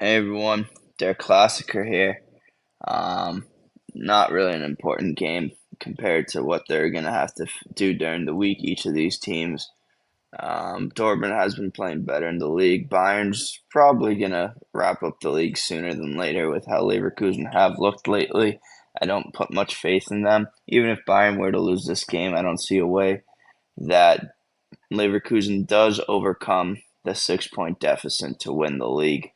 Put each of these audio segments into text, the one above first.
Hey everyone, their classicer here. Um, Not really an important game compared to what they're gonna have to do during the week. Each of these teams. Dortmund has been playing better in the league. Bayern's probably gonna wrap up the league sooner than later with how Leverkusen have looked lately. I don't put much faith in them. Even if Bayern were to lose this game, I don't see a way that Leverkusen does overcome the 6 point deficit to win the league.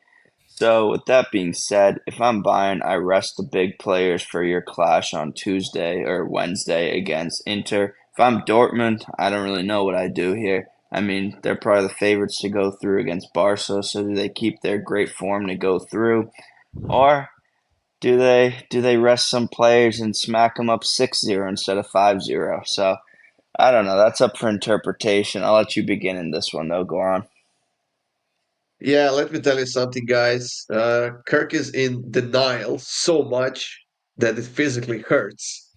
So, with that being said, if I'm Bayern, I rest the big players for your clash on Tuesday or Wednesday against Inter. If I'm Dortmund, I don't really know what I do here. I mean, they're probably the favorites to go through against Barca, so do they keep their great form to go through? Or do they rest some players and smack them up 6-0 instead of 5-0? So, I don't know. That's up for interpretation. I'll let you begin in this one, though. Go on. Yeah, let me tell you something, guys. Kirk is in denial so much that it physically hurts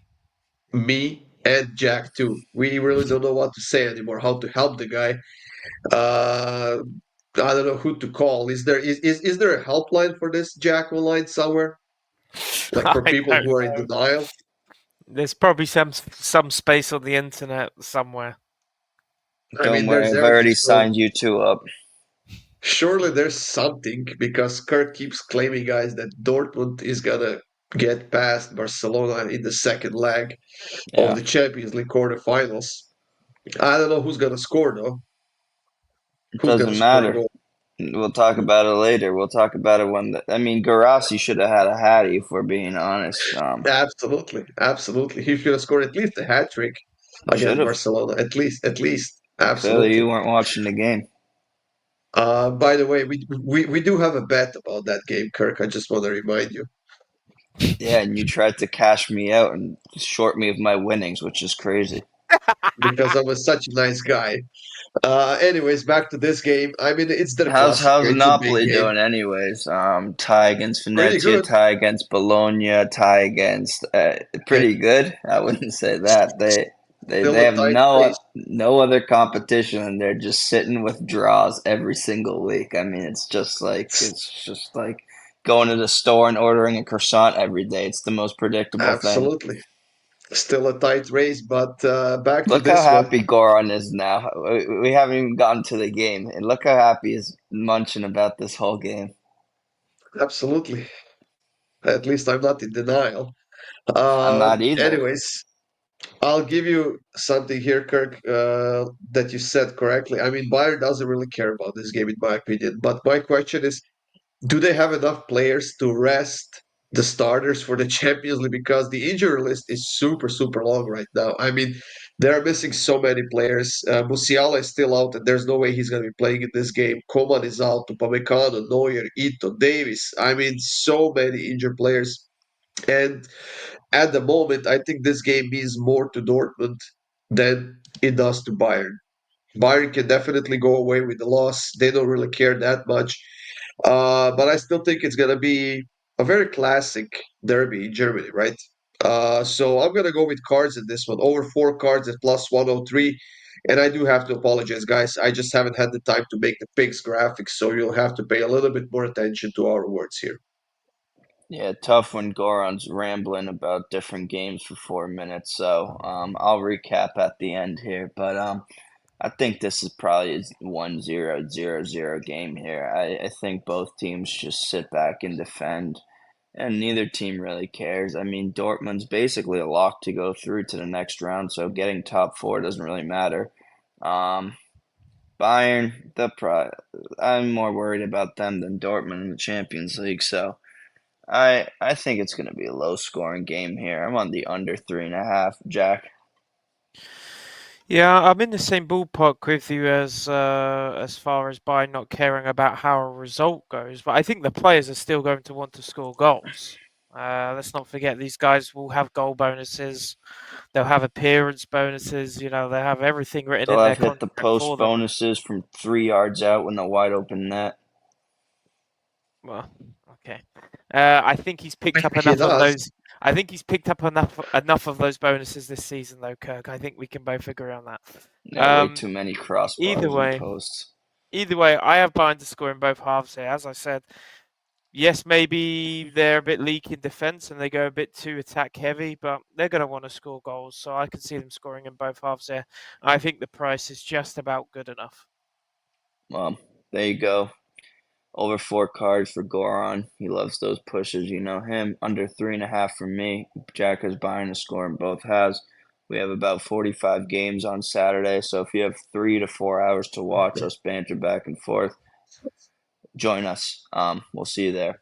me and Jack too. We really don't know what to say anymore, how to help the guy. Uh, I don't know who to call. Is there a helpline for this Jack online somewhere? Like for I people don't who are in know. denial? There's probably some space on the internet somewhere. I Don't mean, worry, there's I've everything. already So signed you two up. surely there's something because Kirk keeps claiming, guys, that Dortmund is gonna get past Barcelona in the second leg of Yeah. the Champions League quarterfinals. I don't know who's gonna score though. It Who's gonna doesn't score a matter. goal? We'll talk about it later. We'll talk about it I mean, Garasi should have had a hattie, if we're being honest. Absolutely, absolutely. He's gonna score at least a hat trick Should against have. Barcelona. At least. Clearly, Absolutely. you weren't watching the game. By the way, we do have a bet about that game, Kirk. I just want to remind you Yeah, and you tried to cash me out and short me of my winnings, which is crazy. because I was such a nice guy. Anyways, back to this game. I mean, it's their How's Classico. It's a big Napoli game. doing, anyways? Tie against Pretty Venezia, good. tie against Bologna, tie against Yeah, pretty good. I wouldn't say that they still a have tight race. no other competition, and they're just sitting with draws every single week. I mean, it's just like going to the store and ordering a croissant every day. It's the most predictable thing. Absolutely. Still a tight race, but back to Look how this one. happy Goron is now. We haven't even gotten to the game, and look how happy he's munching about this whole game. Absolutely. At least I'm not in denial. I'm not either. Anyways, I'll give you something here, Kirk, that you said correctly. I mean, Bayern doesn't really care about this game, in my opinion. But my question is, do they have enough players to rest the starters for the Champions League? Because the injury list is super, super long right now. I mean, they're missing so many players. Musiala is still out, and there's no way he's going to be playing in this game. Coman is out, Upamecano, Neuer, Ito, Davis. I mean, so many injured players. And at the moment, I think this game means more to Dortmund than it does to Bayern. Bayern can definitely go away with the loss. They don't really care that much. But I still think it's going to be a very classic derby in Germany, right? So I'm going to go with cards in this one. Over four cards at plus 103. And I do have to apologize, guys. I just haven't had the time to make the picks graphics. So you'll have to pay a little bit more attention to our words here. Yeah, tough when Goron's rambling about different games for 4 minutes. So I'll recap at the end here, but I think this is probably a 1-0-0-0 game here. I think both teams just sit back and defend, and neither team really cares. I mean, Dortmund's basically a lock to go through to the next round, so getting top four doesn't really matter. Um, Bayern, I'm more worried about them than Dortmund in the Champions League, so. I think it's going to be a low scoring game here. I'm on the under 3.5, Jack. Yeah, I'm in the same ballpark with you as far as by not caring about how a result goes, but I think the players are still going to want to score goals. Let's not forget these guys will have goal bonuses, they'll have appearance bonuses, they'll have everything written They'll in their have hit the contract for post them. bonuses from 3 yards out with a wide open net. Well, okay. I think he's picked up He enough of does. those. I think he's picked up enough of those bonuses this season, though, Kirk. I think we can both agree on that. Yeah, way Um, too many either crossbars and way, posts. either way, I have Bayern to score in both halves here. As I said, Yes, maybe they're a bit leaky in defence and they go a bit too attack heavy, but they're going to want to score goals, so I can see them scoring in both halves there. I think the price is just about good enough. There you go. Over 4 cards for Goron. He loves those pushes. You know him. Under 3.5 for me. Jack is buying to score in both halves. We have about 45 games on Saturday, so if you have 3 to 4 hours to watch us banter back and forth, join us. We'll see you there.